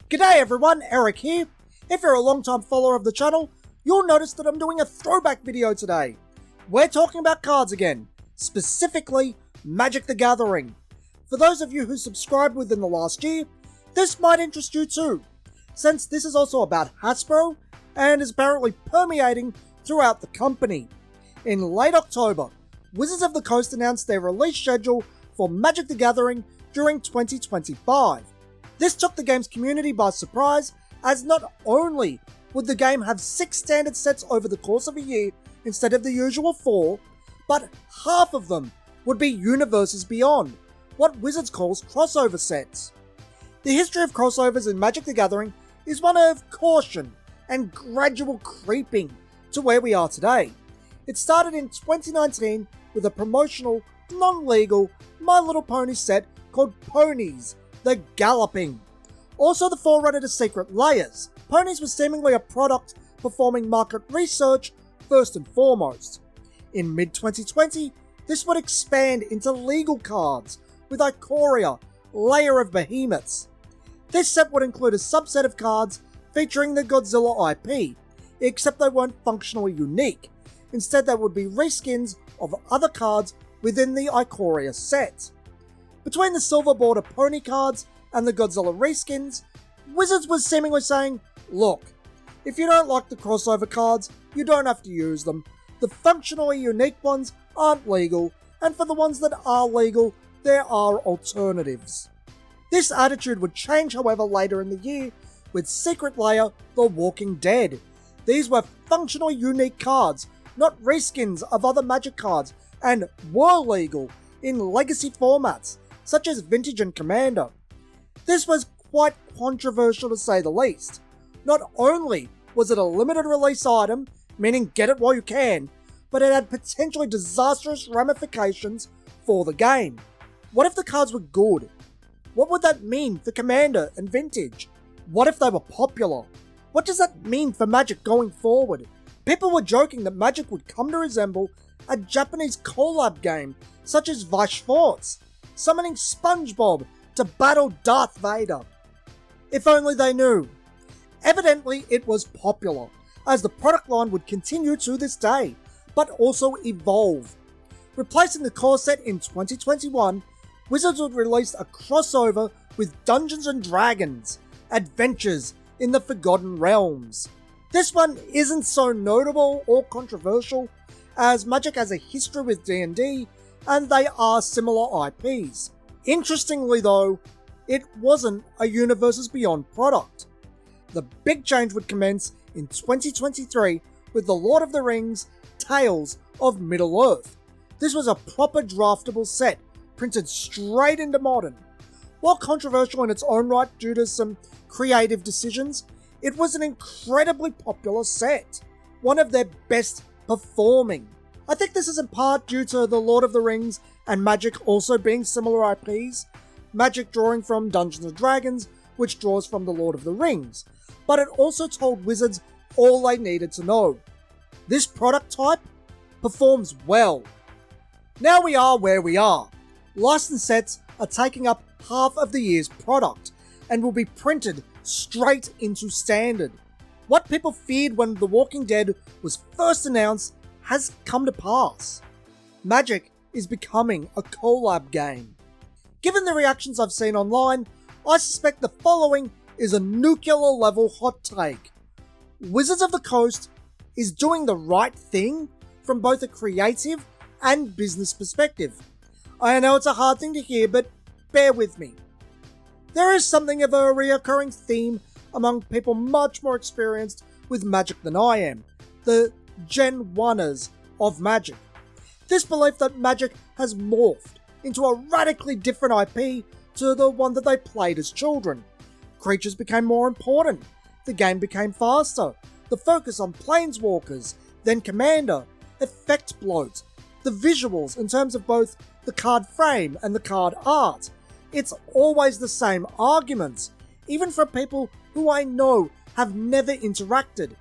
G'day everyone, Eric here. If you're a long-time follower of the channel, you'll notice that I'm doing a throwback video today. We're talking about cards again, specifically Magic the Gathering. For those of you who subscribed within the last year, this might interest you too, since this is also about Hasbro and is apparently permeating throughout the company. In late October, Wizards of the Coast announced their release schedule for Magic the Gathering during 2025. This took the game's community by surprise, as not only would the game have 6 standard sets over the course of a year instead of the usual 4, but half of them would be universes beyond, what Wizards calls crossover sets. The history of crossovers in Magic the Gathering is one of caution and gradual creeping to where we are today. It started in 2019 with a promotional, non-legal My Little Pony set called Ponies, the Galloping. Also the forerunner to Secret Layers, Ponies was seemingly a product performing market research first and foremost. In mid-2020, this would expand into legal cards with Ikoria, Lair of Behemoths. This set would include a subset of cards featuring the Godzilla IP, except they weren't functionally unique. Instead, they would be reskins of other cards within the Ikoria set. Between the silver border pony cards and the Godzilla reskins, Wizards was seemingly saying, look, if you don't like the crossover cards, you don't have to use them. The functionally unique ones aren't legal, and for the ones that are legal, there are alternatives. This attitude would change, however, later in the year with Secret Layer The Walking Dead. These were functionally unique cards, not reskins of other Magic cards, and were legal in legacy formats, such as Vintage and Commander. This was quite controversial to say the least. Not only was it a limited release item, meaning get it while you can, but it had potentially disastrous ramifications for the game. What if the cards were good? What would that mean for Commander and Vintage? What if they were popular? What does that mean for Magic going forward? People were joking that Magic would come to resemble a Japanese collab game such as Vice Force, summoning SpongeBob to battle Darth Vader. If only they knew. Evidently it was popular, as the product line would continue to this day, but also evolve. Replacing the core set in 2021, Wizards would release a crossover with Dungeons & Dragons, Adventures in the Forgotten Realms. This one isn't so notable or controversial, as Magic has a history with D&D, and they are similar IPs. Interestingly though, it wasn't a Universes Beyond product. The big change would commence in 2023 with The Lord of the Rings Tales of Middle-earth. This was a proper draftable set, printed straight into Modern. While controversial in its own right due to some creative decisions, it was an incredibly popular set, one of their best performing. I think this is in part due to The Lord of the Rings and Magic also being similar IPs, Magic drawing from Dungeons & Dragons, which draws from The Lord of the Rings, but it also told Wizards all they needed to know. This product type performs well. Now we are where we are. Licensed sets are taking up half of the year's product, and will be printed straight into Standard. What people feared when The Walking Dead was first announced has come to pass. Magic is becoming a collab game. Given the reactions I've seen online, I suspect the following is a nuclear level hot take. Wizards of the Coast is doing the right thing from both a creative and business perspective. I know it's a hard thing to hear, but bear with me. There is something of a reoccurring theme among people much more experienced with Magic than I am, the Gen 1ers of Magic. This belief that Magic has morphed into a radically different IP to the one that they played as children. Creatures became more important, the game became faster, the focus on Planeswalkers, then Commander, effect bloat, the visuals in terms of both the card frame and the card art. It's always the same arguments, even for people who I know have never interacted.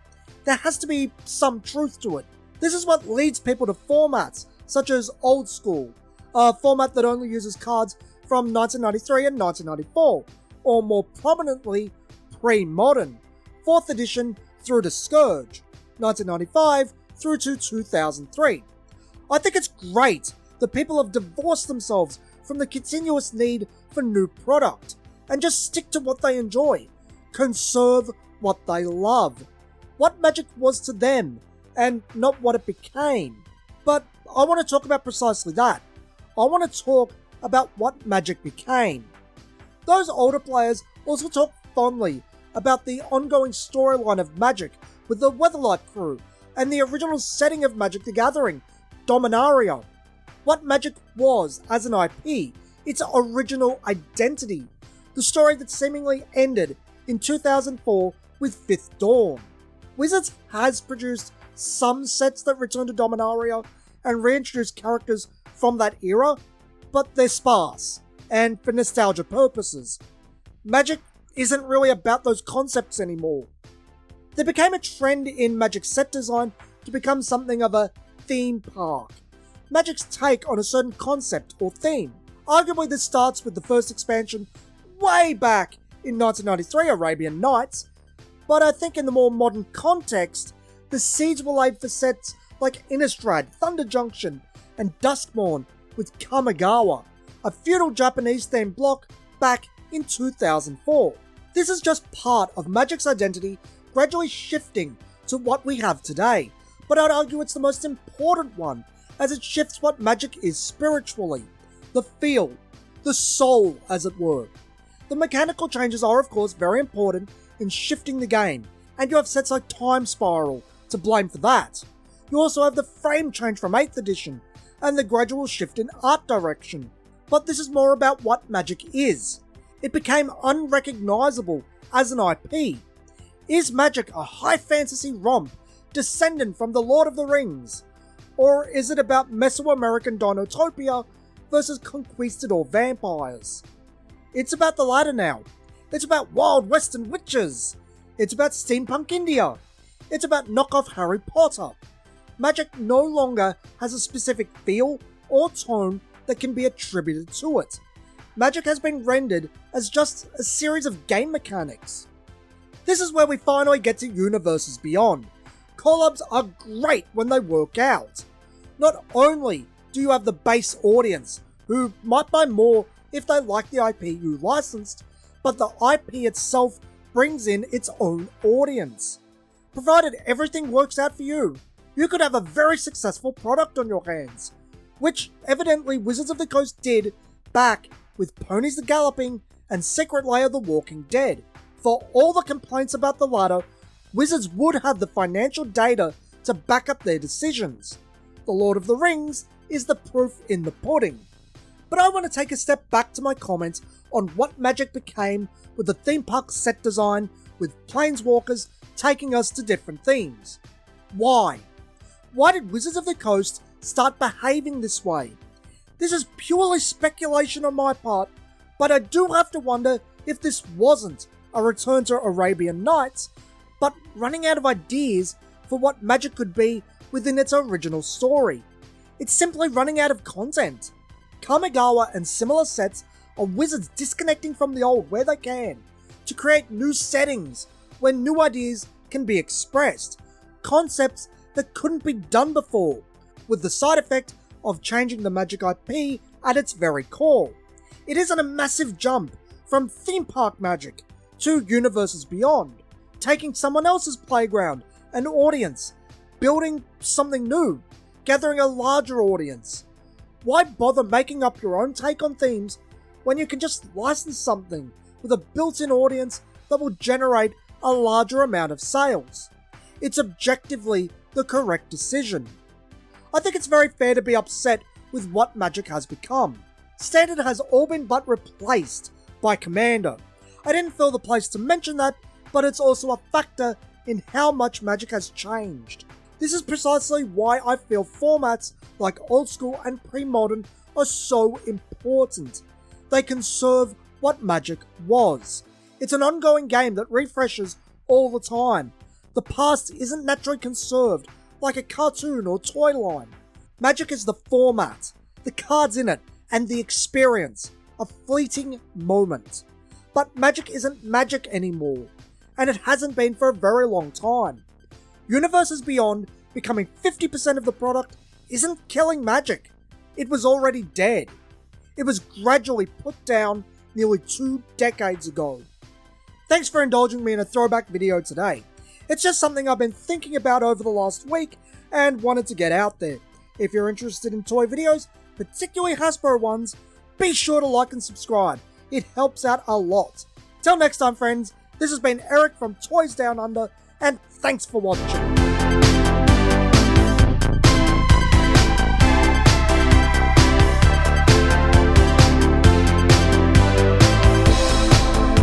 There has to be some truth to it. This is what leads people to formats such as Old School, a format that only uses cards from 1993 and 1994, or more prominently, pre-modern, 4th edition through to Scourge, 1995 through to 2003. I think it's great that people have divorced themselves from the continuous need for new product and just stick to what they enjoy, conserve what they love, what Magic was to them, and not what it became. But I want to talk about precisely that. I want to talk about what Magic became. Those older players also talk fondly about the ongoing storyline of Magic with the Weatherlight crew and the original setting of Magic the Gathering, Dominaria. What Magic was as an IP, its original identity, the story that seemingly ended in 2004 with 5th Dawn. Wizards has produced some sets that return to Dominaria and reintroduce characters from that era, but they're sparse, and for nostalgia purposes. Magic isn't really about those concepts anymore. There became a trend in Magic set design to become something of a theme park. Magic's take on a certain concept or theme. Arguably this starts with the first expansion way back in 1993 Arabian Nights, but I think in the more modern context, the seeds were laid for sets like Innistrad, Thunder Junction, and Duskmourn with Kamigawa, a feudal Japanese themed block back in 2004. This is just part of Magic's identity gradually shifting to what we have today, but I'd argue it's the most important one as it shifts what Magic is spiritually, the feel, the soul as it were. The mechanical changes are of course very important in shifting the game, and you have sets like Time Spiral to blame for that. You also have the frame change from 8th edition, and the gradual shift in art direction. But this is more about what Magic is. It became unrecognisable as an IP. Is Magic a high fantasy romp descendant from the Lord of the Rings? Or is it about Mesoamerican Dinotopia versus conquistador vampires? It's about the latter now. It's about Wild Western witches. It's about steampunk India. It's about knockoff Harry Potter. Magic no longer has a specific feel or tone that can be attributed to it. Magic has been rendered as just a series of game mechanics. This is where we finally get to Universes Beyond. Collabs are great when they work out. Not only do you have the base audience, who might buy more if they like the IP you licensed, but the IP itself brings in its own audience. Provided everything works out for you, you could have a very successful product on your hands, which evidently Wizards of the Coast did back with Ponies the Galloping and Secret Lair the Walking Dead. For all the complaints about the latter, Wizards would have the financial data to back up their decisions. The Lord of the Rings is the proof in the pudding. But I want to take a step back to my comments on what Magic became with the theme park set design, with Planeswalkers taking us to different themes. Why? Why did Wizards of the Coast start behaving this way? This is purely speculation on my part, but I do have to wonder if this wasn't a return to Arabian Nights, but running out of ideas for what Magic could be within its original story. It's simply running out of content. Kamigawa and similar sets are Wizards disconnecting from the old where they can, to create new settings where new ideas can be expressed, concepts that couldn't be done before, with the side effect of changing the Magic IP at its very core. It isn't a massive jump from theme park Magic to Universes Beyond, taking someone else's playground, an audience, building something new, gathering a larger audience. Why bother making up your own take on themes when you can just license something with a built-in audience that will generate a larger amount of sales? It's objectively the correct decision. I think it's very fair to be upset with what Magic has become. Standard has all been but replaced by Commander. I didn't feel the place to mention that, but it's also a factor in how much Magic has changed. This is precisely why I feel formats like Old School and Pre-Modern are so important. They conserve what Magic was. It's an ongoing game that refreshes all the time. The past isn't naturally conserved like a cartoon or toy line. Magic is the format, the cards in it, and the experience, a fleeting moment. But Magic isn't Magic anymore. and it hasn't been for a very long time. Universes Beyond becoming 50% of the product isn't killing Magic. It was already dead. It was gradually put down nearly 2 decades ago. Thanks for indulging me in a throwback video today. It's just something I've been thinking about over the last week and wanted to get out there. If you're interested in toy videos, particularly Hasbro ones, be sure to like and subscribe. It helps out a lot. Till next time, friends, this has been Eric from Toys Down Under, and thanks for watching.